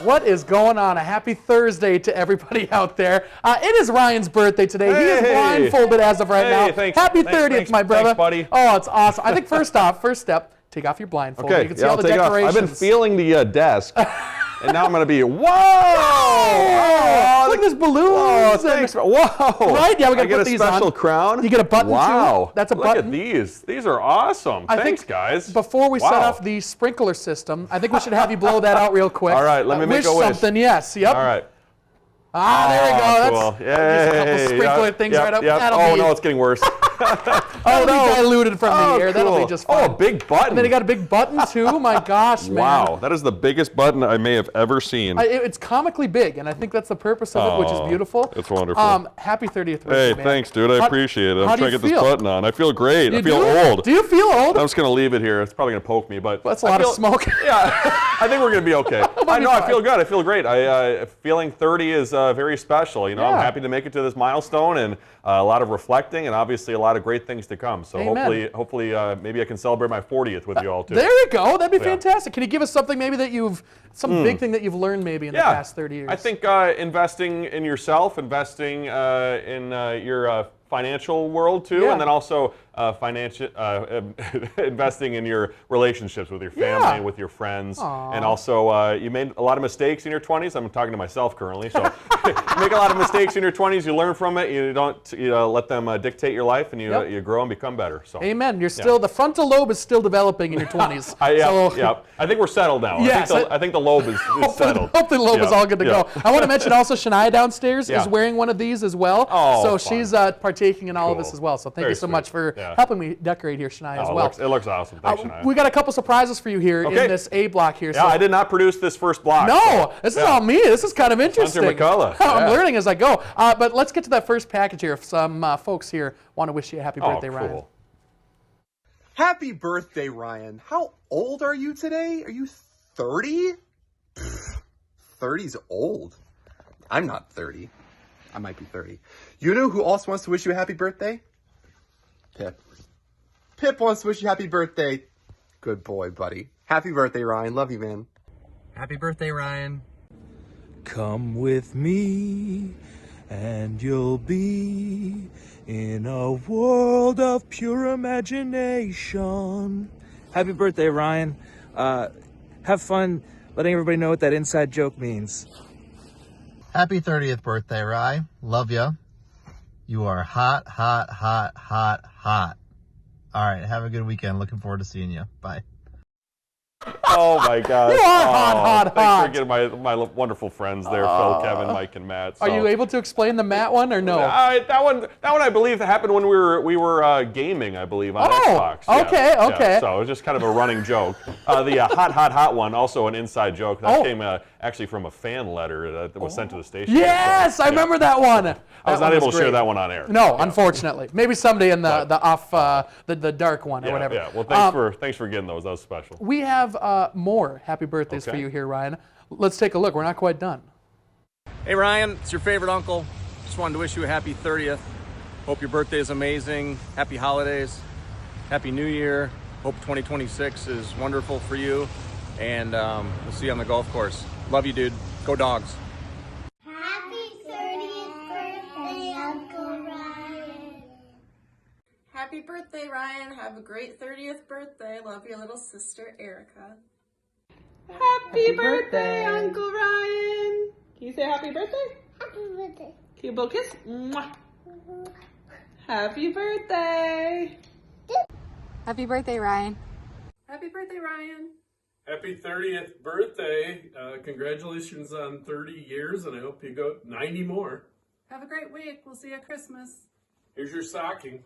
What is going on? A happy Thursday to everybody out there. It is Ryan's birthday today. He is blindfolded as of right now. Happy 30th, my brother. Thanks, buddy. Oh, it's awesome. I think first step, take off your blindfold. Okay, You can see all the decorations. I've been feeling the desk, and now I'm going to be, whoa! Oh, look, there's balloons. Oh, thanks. Whoa. Right? Yeah, we got to put these on. I get a special crown. You get a button, wow. too. That's a look button. Look at these. These are awesome. Thanks, guys. Before we set off the sprinkler system, I think we should have you blow that out real quick. All right, let me make a wish. Something, yes. Yep. All right. Ah, there we go. Cool. That's a couple sprinkler things right up. Oh, no, it's getting worse. Oh, no. Diluted from the air. Cool. That'll be just fine. Oh, a big button. And then you got a big button, too. My gosh, man. Wow, that is the biggest button I may have ever seen. It's comically big, and I think that's the purpose of it, which is beautiful. It's wonderful. Happy 30th birthday, man. Thanks, dude. I appreciate it. I'm trying to get this button on. I feel great. I feel old. Do you feel old? I'm just going to leave it here. It's probably going to poke me, but that's a lot of smoke. Yeah, I think we're going to be okay. I feel good. I feel great. Feeling 30 is very special. You know, I'm happy to make it to this milestone, and a lot of reflecting, and obviously a lot of great things to come. So hopefully, maybe I can celebrate my 40th with you all too. There you go. That'd be fantastic. Can you give us something maybe that some big thing that you've learned maybe in the past 30 years? I think investing in yourself, investing in your financial world too, and then also investing in your relationships with your family and with your friends. And also, you made a lot of mistakes in your 20s. I'm talking to myself currently. So you make a lot of mistakes in your 20s. You learn from it. You don't let them dictate your life, and you grow and become better. So amen. You're still the frontal lobe is still developing in your 20s. I think we're settled now. Yes, I think the lobe is settled. Hope the lobe is all good to go. I want to mention also Shania downstairs is wearing one of these as well. Oh, so she's partaking in all of this as well. So thank you so much for helping me decorate here, Shania, as well. It looks awesome. Thanks, Shania. We got a couple surprises for you here in this A block here. Yeah, I did not produce this first block. No, this is all me. This is kind of interesting. Hunter McCullough. I'm learning as I go. But let's get to that first package here. If some folks here want to wish you a happy birthday, Ryan. Happy birthday, Ryan. How old are you today? Are you 30? 30's old. I'm not 30. I might be 30. You know who else wants to wish you a happy birthday? Pip. Pip wants to wish you happy birthday. Good boy, buddy. Happy birthday, Ryan. Love you, man. Happy birthday, Ryan. Come with me, and you'll be in a world of pure imagination. Happy birthday, Ryan. Have fun letting everybody know what that inside joke means. Happy 30th birthday, Rye. Love ya. You are hot, hot, hot, hot, hot. All right, have a good weekend. Looking forward to seeing you. Bye. Oh my God! You are hot. Thanks for getting my wonderful friends there, Phil, Kevin, Mike, and Matt. So. Are you able to explain the Matt one or no? That one I believe happened when we were gaming, I believe, on Xbox. Okay. So it was just kind of a running joke. The hot one, also an inside joke that came actually from a fan letter that was sent to the station. Yes, so, I remember that one. I was not able to share that one on air. No, unfortunately. Maybe someday in the off the dark one or whatever. Yeah. Well, thanks for getting those. That was special. We have more happy birthdays for you here, Ryan. Let's take a look. We're not quite done. Hey Ryan, it's your favorite uncle. Just wanted to wish you a happy 30th. Hope your birthday is amazing. Happy holidays. Happy New Year. Hope 2026 is wonderful for you. And we'll see you on the golf course. Love you, dude. Go Dogs. Happy 30th birthday, Uncle Ryan. Happy birthday, Ryan. Have a great 30th birthday. Love your little sister, Erica. Happy birthday, Uncle Ryan. Can you say happy birthday? Happy birthday. Can you blow a kiss? Mwah. Happy birthday. Happy birthday, Ryan. Happy birthday, Ryan. Happy 30th birthday. Congratulations on 30 years, and I hope you go 90 more. Have a great week. We'll see you at Christmas. Here's your stocking.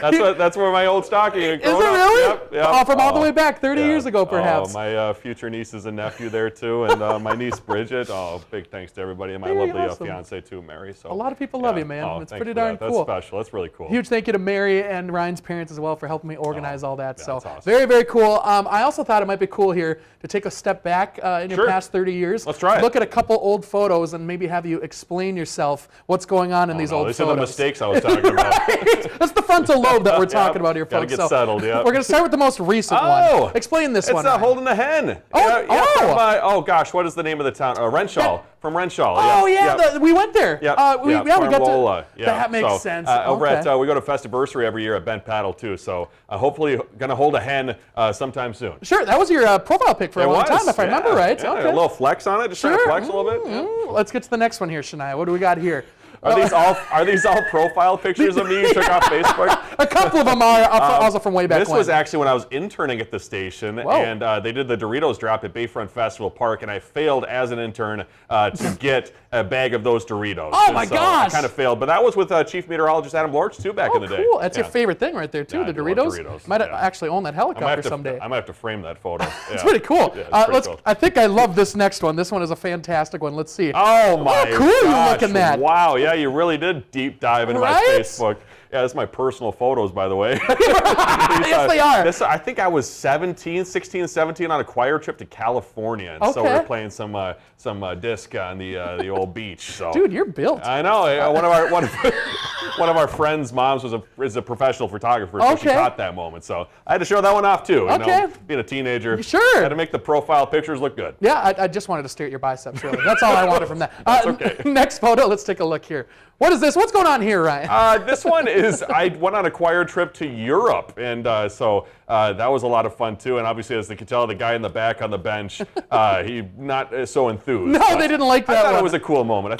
That's where my old stocking is. Is it really? Yep. Oh, from all the way back 30 years ago, perhaps. Oh, my future nieces and nephew there too, and my niece Bridget. Oh, big thanks to everybody, and my lovely fiance too, Mary. So a lot of people love you, man. It's pretty darn cool. That's special. That's really cool. Huge thank you to Mary and Ryan's parents as well for helping me organize all that. So awesome. very, very cool. I also thought it might be cool here to take a step back in your past 30 years. Let's try it. Look at a couple old photos and maybe have you explain yourself what's going on in these old photos. These are the mistakes I was talking about. That's the frontal globe that we're talking about here, Gotta folks. get settled, yeah. We're going to start with the most recent one. Explain this one. It's Holding the Hen. Oh gosh, what is the name of the town? Renshaw. From Renshaw. Oh, yeah. We went there. Yeah, we got to. Yeah. That makes sense. Over at, we go to Festiversary every year at Bent Paddle, too. So hopefully going to hold a hen sometime soon. Sure. That was your profile pic for a long time, if I remember right. Yeah, okay. A little flex on it. Just trying to flex a little bit. Yeah. Let's get to the next one here, Shania. What do we got here? Are these all profile pictures of me you took off Facebook? A couple of them are also from way back when. This was actually when I was interning at the station, and they did the Doritos drop at Bayfront Festival Park, and I failed as an intern to get a bag of those Doritos. Oh my gosh! I kind of failed, but that was with Chief Meteorologist Adam Lorch too back in the day. Cool. That's your favorite thing right there too, the Doritos. Might actually own that helicopter someday. I might have to frame that photo. It's pretty cool. Yeah, cool. I think I love this next one. This one is a fantastic one. Let's see. Oh my cool you looking at. Wow, yeah, you really did deep dive into my Facebook. Yeah, that's my personal photos, by the way. Yes, they are. I think I was 16, 17 on a choir trip to California, and so we were playing some disc on the old beach. So, dude, you're built. I know. One of our friends' moms is a professional photographer, so she caught that moment. So I had to show that one off too. You know, being a teenager, had to make the profile pictures look good. Yeah, I just wanted to stare at your biceps. Really, that's all I wanted from that. That's okay. Next photo. Let's take a look here. What is this? What's going on here, Ryan? This one is, I went on a choir trip to Europe, and so that was a lot of fun too. And obviously, as you can tell, the guy in the back on the bench, he not so enthused. No, they didn't like that. I thought it was a cool moment. I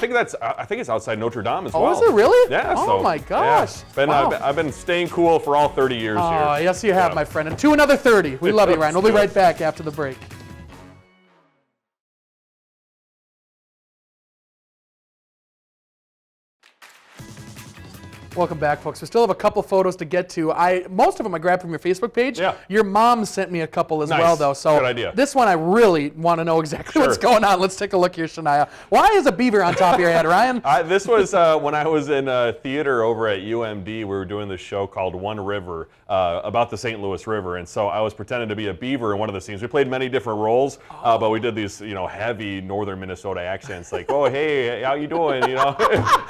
think it's outside Notre Dame as well. Oh, is it really? Yeah. Oh my gosh. Yeah. I've been staying cool for all 30 years here. Oh, yes, you have, my friend. And to another 30. We love you, Ryan. We'll be right back after the break. Welcome back, folks. We still have a couple photos to get to. Most of them I grabbed from your Facebook page. Yeah. Your mom sent me a couple as well, though. So good idea. This one I really want to know exactly what's going on. Let's take a look here, Shania. Why is a beaver on top of your head, Ryan? This was when I was in theater over at UMD. We were doing this show called One River about the St. Louis River, and so I was pretending to be a beaver in one of the scenes. We played many different roles, but we did these, heavy northern Minnesota accents, like, "Oh, hey, how you doing?"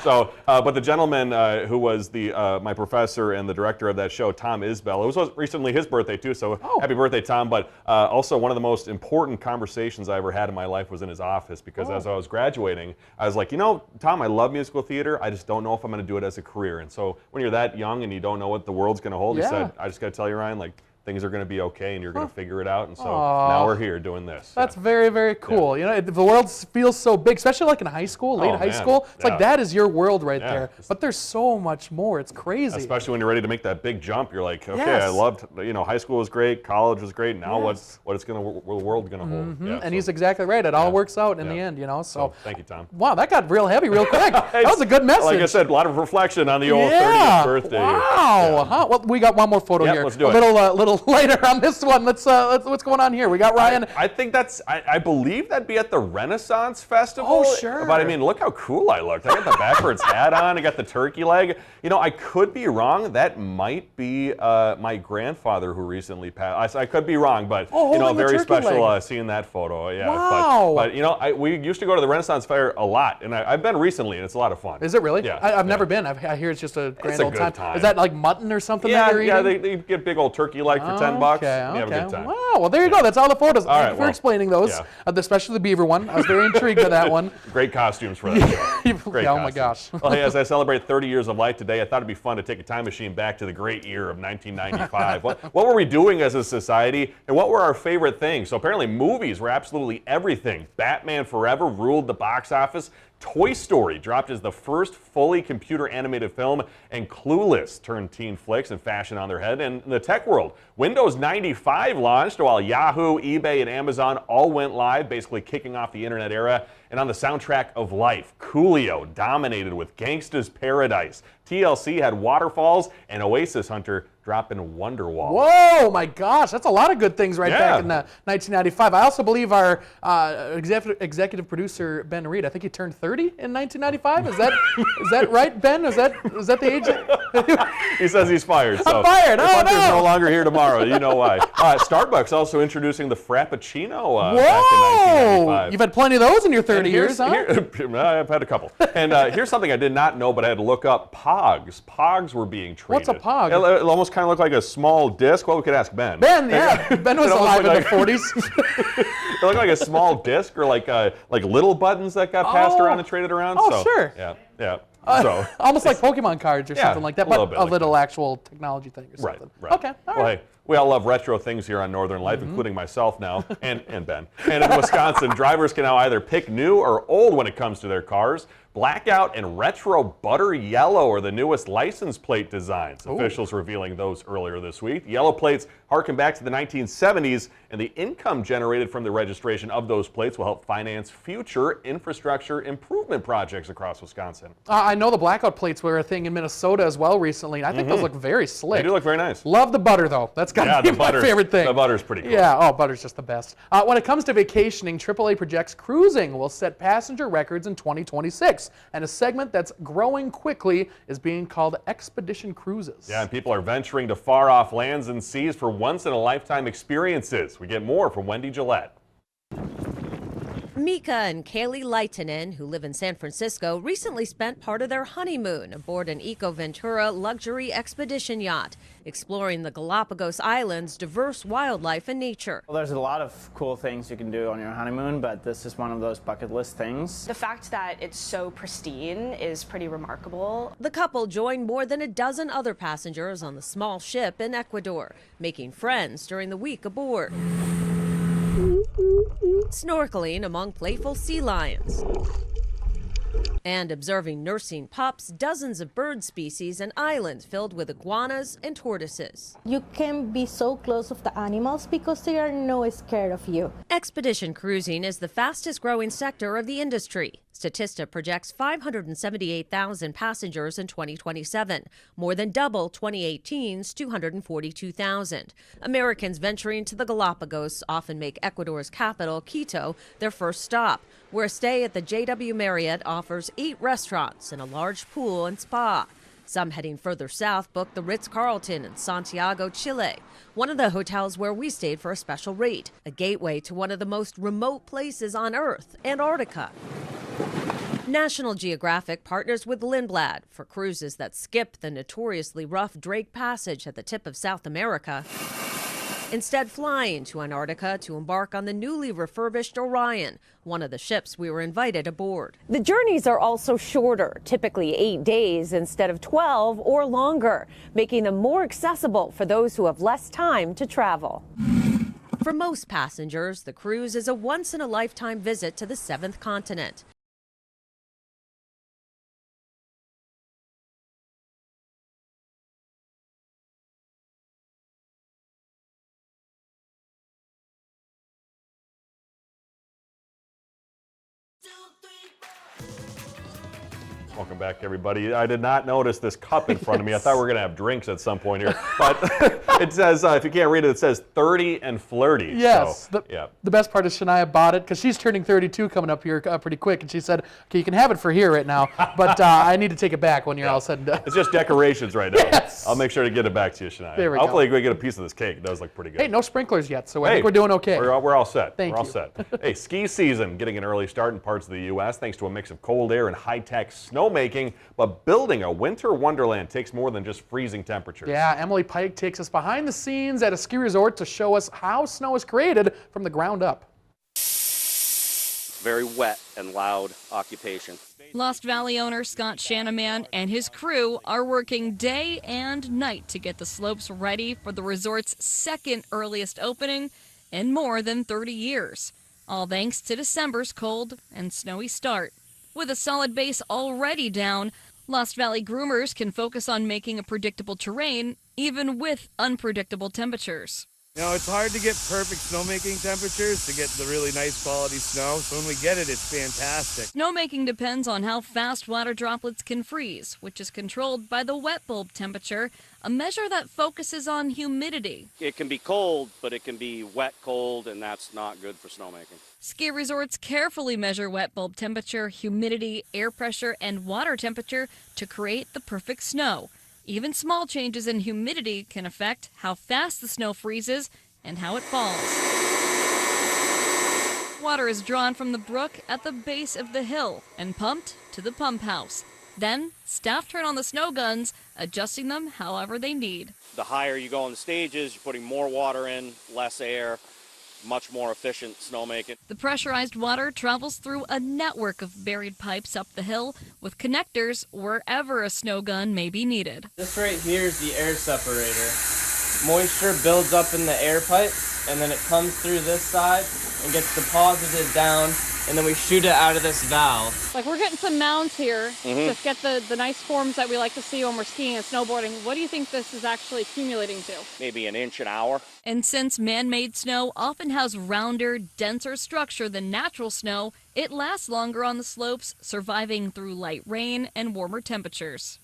So, but the gentleman who was my professor and the director of that show, Tom Isbell. It was recently his birthday too, so happy birthday, Tom. But also one of the most important conversations I ever had in my life was in his office, because as I was graduating, I was like, Tom, I love musical theater. I just don't know if I'm going to do it as a career. And so when you're that young and you don't know what the world's going to hold, he said, I just got to tell you, Ryan, like, things are going to be okay, and you're going to figure it out. And so now we're here doing this. That's very, very cool. The world feels so big, especially like in high school, late high school. It's like that is your world right there. But there's so much more. It's crazy. Especially when you're ready to make that big jump. You're like, okay, I loved, high school was great, college was great. Now what is the world going to hold? Yeah, and he's exactly right. It all works out in the end, So thank you, Tom. Wow, that got real heavy real quick. That was a good message. Like I said, a lot of reflection on the old 30th birthday. Wow. Well, we got one more photo here. Let's do it. A little later on this one. Let's what's going on here? We got Ryan. I think I believe that'd be at the Renaissance Festival. Oh, sure. But I mean, look how cool I looked. I got the backwards hat on. I got the turkey leg. I could be wrong. That might be my grandfather who recently passed. I could be wrong, but very special seeing that photo. Yeah. Wow. But we used to go to the Renaissance Fair a lot, and I've been recently, and it's a lot of fun. Is it really? Yeah. I've never been. I hear it's just a grand old time. Is that like mutton or something that you're eating? Yeah, they get big old turkey leg for $10. Okay. You have a good time. Wow. Well, there you go. That's all the photos. All Thank you for explaining those, especially the beaver one. I was very intrigued by that one. Great costumes for that show. Great oh my gosh. Well, hey, as I celebrate 30 years of life today, I thought it'd be fun to take a time machine back to the great year of 1995. What were we doing as a society, and what were our favorite things? So apparently movies were absolutely everything. Batman Forever ruled the box office. Toy Story dropped as the first fully computer animated film, and Clueless turned teen flicks and fashion on their head. And in the tech world, Windows 95 launched, while Yahoo, eBay, and Amazon all went live, basically kicking off the internet era. And on the soundtrack of life, Coolio dominated with Gangsta's Paradise. TLC had Waterfalls, and Oasis Hunter dropping Wonderwall. Whoa, my gosh, that's a lot of good things back in 1995. I also believe our executive producer, Ben Reed, I think he turned 30 in 1995. Is that right, Ben? Is that the age? He says he's fired. So I'm fired. If Hunter's no longer here tomorrow, you know why. Starbucks also introducing the Frappuccino back in 1995. You've had plenty of those in your 30 years, huh? I've had a couple. And here's something I did not know, but I had to look up. Pogs. Pogs were being traded. What's a Pog? It almost kind of looked like a small disc. Well, we could ask Ben. Ben, yeah. Ben was alive in the 40s. It looked like a small disc or like little buttons that got passed around and traded around. Oh, sure. Yeah. So almost like Pokemon cards or something like that, but a little actual technology thing or something. Right. Okay. All right. Hey, we all love retro things here on Northern Life, including myself now, and Ben. And in Wisconsin, drivers can now either pick new or old when it comes to their cars. Blackout and retro butter yellow are the newest license plate designs. Ooh. Officials revealing those earlier this week. Yellow plates harken back to the 1970s, and the income generated from the registration of those plates will help finance future infrastructure improvement projects across Wisconsin. I know the blackout plates were a thing in Minnesota as well recently, and I think those look very slick. They do look very nice. Love the butter, though. That's got to be my favorite thing. The butter's pretty cool. Yeah, butter's just the best. When it comes to vacationing, AAA projects cruising will set passenger records in 2026. And a segment that's growing quickly is being called Expedition Cruises. Yeah, and people are venturing to far-off lands and seas for once-in-a-lifetime experiences. We get more from Wendy Gillette. Mika and Kaylee Leitinen, who live in San Francisco, recently spent part of their honeymoon aboard an EcoVentura luxury expedition yacht, exploring the Galapagos Islands' diverse wildlife and nature. Well, there's a lot of cool things you can do on your honeymoon, but this is one of those bucket list things. The fact that it's so pristine is pretty remarkable. The couple joined more than a dozen other passengers on the small ship in Ecuador, making friends during the week aboard. Snorkeling among playful sea lions, and observing nursing pups, dozens of bird species, and islands filled with iguanas and tortoises. You can be so close of the animals because they are no scared of you. Expedition cruising is the fastest growing sector of the industry. Statista projects 578,000 passengers in 2027, more than double 2018's 242,000. Americans venturing to the Galapagos often make Ecuador's capital, Quito, their first stop, where a stay at the JW Marriott offers 8 restaurants and a large pool and spa. Some heading further south book the Ritz-Carlton in Santiago, Chile, one of the hotels where we stayed for a special rate, a gateway to one of the most remote places on Earth, Antarctica. National Geographic partners with Lindblad for cruises that skip the notoriously rough Drake Passage at the tip of South America, instead flying to Antarctica to embark on the newly refurbished Orion, one of the ships we were invited aboard. The journeys are also shorter, typically 8 days instead of 12 or longer, making them more accessible for those who have less time to travel. For most passengers, the cruise is a once-in-a-lifetime visit to the 7th continent. Welcome back, everybody. I did not notice this cup in front of me. I thought we were going to have drinks at some point here. But it says, if you can't read it, it says 30 and flirty. Yes. So, the best part is Shania bought it because she's turning 32 coming up here pretty quick. And she said, okay, you can have it for here right now, but I need to take it back when you're all said and done. It's just decorations right now. Yes. I'll make sure to get it back to you, Shania. There we Hopefully go. we get a piece of this cake. It does look pretty good. Hey, no sprinklers yet, so I think we're doing okay. We're all set. Thank we're all you. set. Hey, ski season getting an early start in parts of the U.S. thanks to a mix of cold air and high-tech snowmaking. But building a winter wonderland takes more than just freezing temperatures. Yeah, Emily Pike takes us behind the scenes at a ski resort to show us how snow is created from the ground up. Very wet and loud occupation. Lost Valley owner Scott Shanaman and his crew are working day and night to get the slopes ready for the resort's second earliest opening in more than 30 years. All thanks to December's cold and snowy start. With a solid base already down, Lost Valley groomers can focus on making a predictable terrain, even with unpredictable temperatures. You know, it's hard to get perfect snowmaking temperatures to get the really nice quality snow. So when we get it, it's fantastic. Snowmaking depends on how fast water droplets can freeze, which is controlled by the wet bulb temperature, a measure that focuses on humidity. It can be cold, but it can be wet cold, and that's not good for snowmaking. Ski resorts carefully measure wet bulb temperature, humidity, air pressure, and water temperature to create the perfect snow. Even small changes in humidity can affect how fast the snow freezes and how it falls. Water is drawn from the brook at the base of the hill and pumped to the pump house. Then, staff turn on the snow guns, adjusting them however they need. The higher you go on the stages, you're putting more water in, less air, much more efficient snowmaking. The pressurized water travels through a network of buried pipes up the hill with connectors wherever a snow gun may be needed. This right here is the air separator. Moisture builds up in the air pipes and then it comes through this side and gets deposited down, and then we shoot it out of this valve. Like, we're getting some mounds here Mhm. to get the nice forms that we like to see when we're skiing and snowboarding. What do you think this is actually accumulating to? Maybe an inch an hour. And since man-made snow often has rounder, denser structure than natural snow, it lasts longer on the slopes, surviving through light rain and warmer temperatures.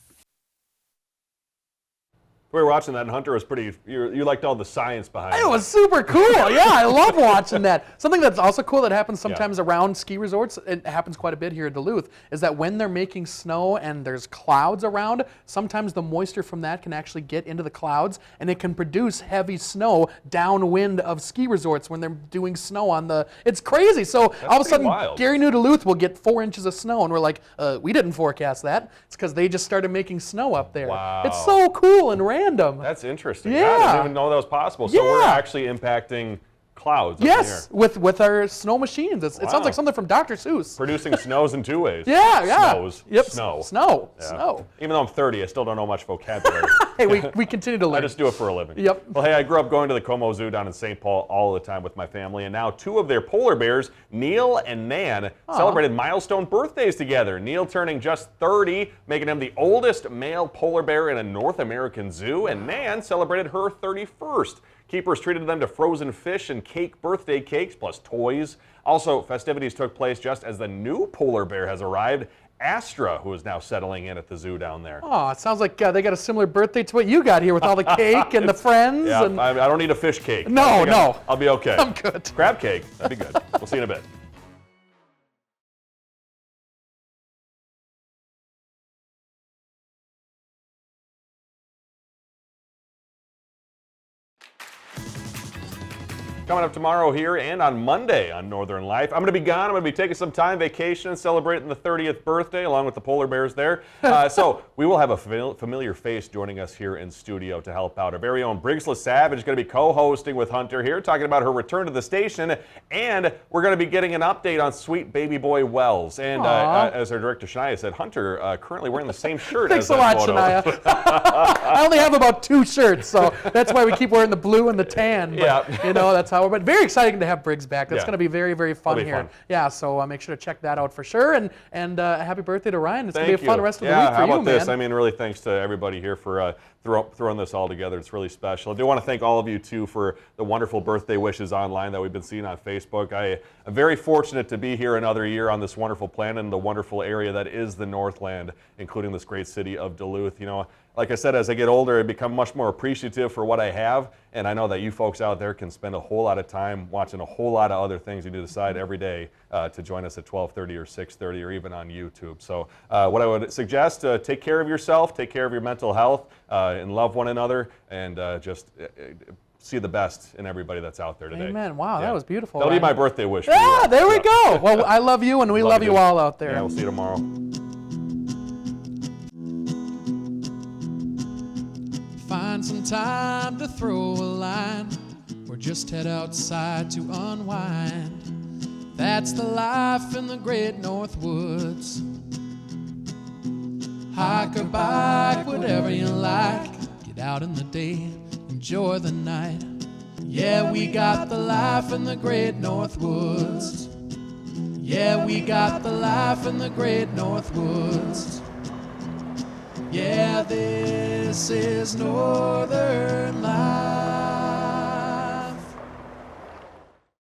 We were watching that, and Hunter was pretty. You liked all the science behind it. It was super cool. Yeah, I love watching that. Something that's also cool that happens sometimes around ski resorts, it happens quite a bit here in Duluth, is that when they're making snow and there's clouds around, sometimes the moisture from that can actually get into the clouds, and it can produce heavy snow downwind of ski resorts when they're doing snow on the. It's crazy. So all of a sudden, wild. Gary New Duluth will get 4 inches of snow, and we're like, we didn't forecast that. It's because they just started making snow up there. Wow. It's so cool and random. That's interesting. Yeah. I didn't even know that was possible. So we're Yeah. actually impacting clouds. Yes, with our snow machines. It sounds like something from Dr. Seuss. Producing snows in 2 ways. Yeah. Snows. Yep. Snow. Snow. Yeah. Snow. Even though I'm 30, I still don't know much vocabulary. Hey, we continue to learn. I just do it for a living. Yep. Well, hey, I grew up going to the Como Zoo down in St. Paul all the time with my family, and now 2 of their polar bears, Neil and Nan, celebrated milestone birthdays together. Neil turning just 30, making him the oldest male polar bear in a North American zoo, and Nan celebrated her 31st. Keepers treated them to frozen fish and cake birthday cakes, plus toys. Also, festivities took place just as the new polar bear has arrived, Astra, who is now settling in at the zoo down there. Oh, it sounds like they got a similar birthday to what you got here with all the cake and the friends. Yeah, and I don't need a fish cake. No. I'll be okay. I'm good. Crab cake, that'd be good. We'll see you in a bit. Coming up tomorrow here and on Monday on Northern Life. I'm going to be gone. I'm going to be taking some time vacation, celebrating the 30th birthday along with the polar bears there. So we will have a familiar face joining us here in studio to help out. Our very own Briggs LaSavage is going to be co-hosting with Hunter here, talking about her return to the station. And we're going to be getting an update on sweet baby boy Wells. And as our director Shania said, Hunter currently wearing the same shirt Thanks as a lot, photo. Shania. I only have about 2 shirts, so that's why we keep wearing the blue and the tan. But, that's how we're. But very exciting to have Briggs back. That's going to be very, very fun It'll be here. fun. Yeah, so make sure to check that out for sure. And happy birthday to Ryan. It's going to be a Thank fun you. rest of the week for how you, about this? man. I mean, really thanks to everybody here for throwing this all together. It's really special. I do want to thank all of you, too, for the wonderful birthday wishes online that we've been seeing on Facebook. I am very fortunate to be here another year on this wonderful planet and the wonderful area that is the Northland, including this great city of Duluth. You know, like I said, as I get older, I become much more appreciative for what I have, and I know that you folks out there can spend a whole lot of time watching a whole lot of other things. You do decide every day to join us at 12:30 or 6:30 or even on YouTube. So what I would suggest, take care of yourself, take care of your mental health, and love one another, and just see the best in everybody that's out there today. Amen. Wow, that was beautiful. That'll be Ryan. my birthday wish. Yeah, there we go. Well, I love you, and we love you all out there. Yeah, we'll see you tomorrow. Find some time to throw a line, or just head outside to unwind. That's the life in the great North Woods. Hike or bike, whatever you like. Get out in the day, enjoy the night. Yeah, we got the life in the great North Woods. Yeah, we got the life in the great North Woods. Yeah, this is Northern Life.